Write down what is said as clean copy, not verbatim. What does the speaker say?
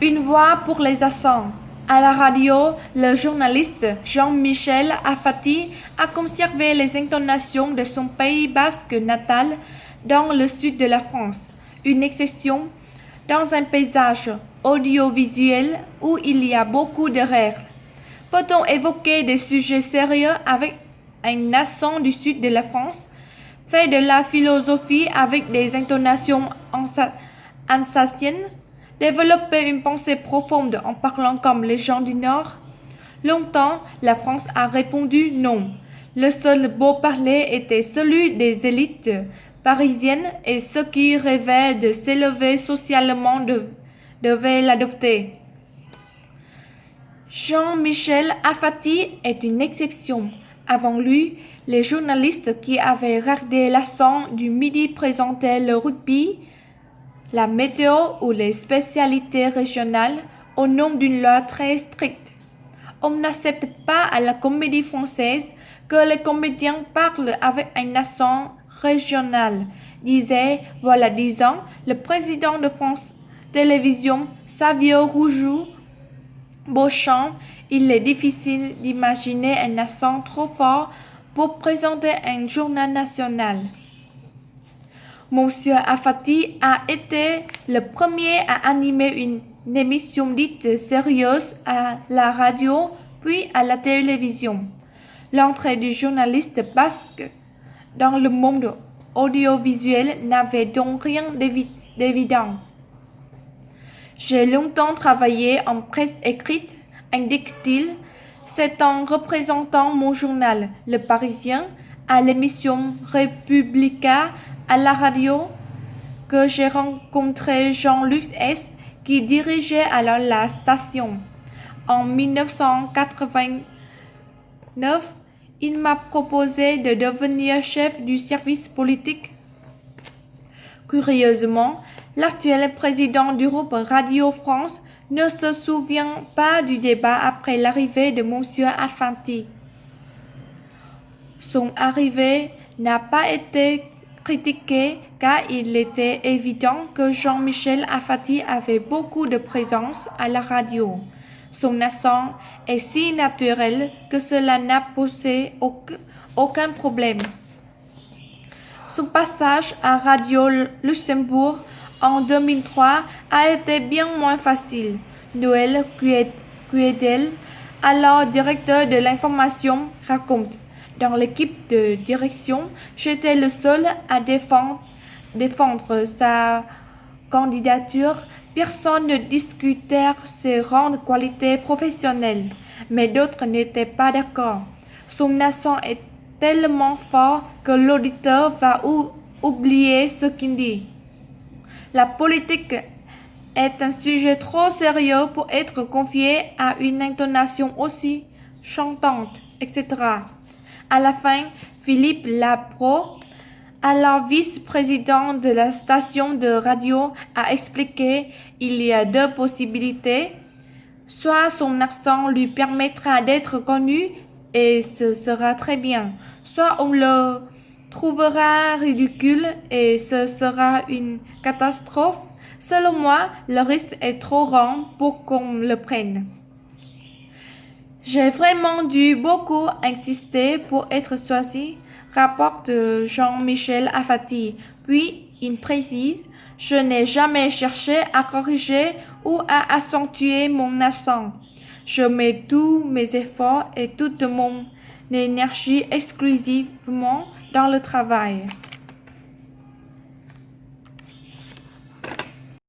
Une voix pour les accents. À la radio, le journaliste Jean-Michel Afati a conservé les intonations de son Pays basque natal dans le sud de la France. Une exception dans un paysage audiovisuel où il y a beaucoup de règles. Peut-on évoquer des sujets sérieux avec un accent du sud de la France, fait de la philosophie avec des intonations alsaciennes, développer une pensée profonde en parlant comme les gens du Nord? Longtemps, la France a répondu non. Le seul beau parler était celui des élites parisiennes et ceux qui rêvaient de s'élever socialement devaient l'adopter. Jean-Michel Afati est une exception. Avant lui, les journalistes qui avaient gardé l'accent du Midi présentaient le rugby, la météo ou les spécialités régionales au nom d'une loi très stricte. On n'accepte pas à la comédie française que les comédiens parlent avec un accent régional, disait, voilà 10 ans, le président de France Télévisions, Savio Rougeau-Beauchamp. Il est difficile d'imaginer un accent trop fort pour présenter un journal national. Monsieur Afati a été le premier à animer une émission dite sérieuse à la radio, puis à la télévision. L'entrée du journaliste basque dans le monde audiovisuel n'avait donc rien d'évident. J'ai longtemps travaillé en presse écrite, indique-t-il. C'est en représentant mon journal, Le Parisien, à l'émission Republica à la radio, que j'ai rencontré Jean-Luc S., qui dirigeait alors la station. En 1989, il m'a proposé de devenir chef du service politique. Curieusement, l'actuel président du groupe Radio France ne se souvient pas du débat après l'arrivée de Monsieur Afati. Son arrivée n'a pas été critiquée car il était évident que Jean-Michel Afati avait beaucoup de présence à la radio. Son accent est si naturel que cela n'a posé aucun problème. Son passage à Radio Luxembourg en 2003 a été bien moins facile. Noël Guedel, alors directeur de l'information, raconte: dans l'équipe de direction, j'étais le seul à défendre sa candidature. Personne ne discutait ses grandes qualités professionnelles, mais d'autres n'étaient pas d'accord. Son accent est tellement fort que l'auditeur va oublier ce qu'il dit. La politique est un sujet trop sérieux pour être confié à une intonation aussi chantante, etc. À la fin, Philippe Lapro, alors vice-président de la station de radio, a expliqué: il y a deux possibilités. Soit son accent lui permettra d'être connu et ce sera très bien, soit on le trouvera ridicule et ce sera une catastrophe. Selon moi, le risque est trop grand pour qu'on le prenne. J'ai vraiment dû beaucoup insister pour être choisi, rapporte Jean-Michel Afati. Puis, il précise: je n'ai jamais cherché à corriger ou à accentuer mon accent. Je mets tous mes efforts et toute mon énergie exclusivement dans le travail.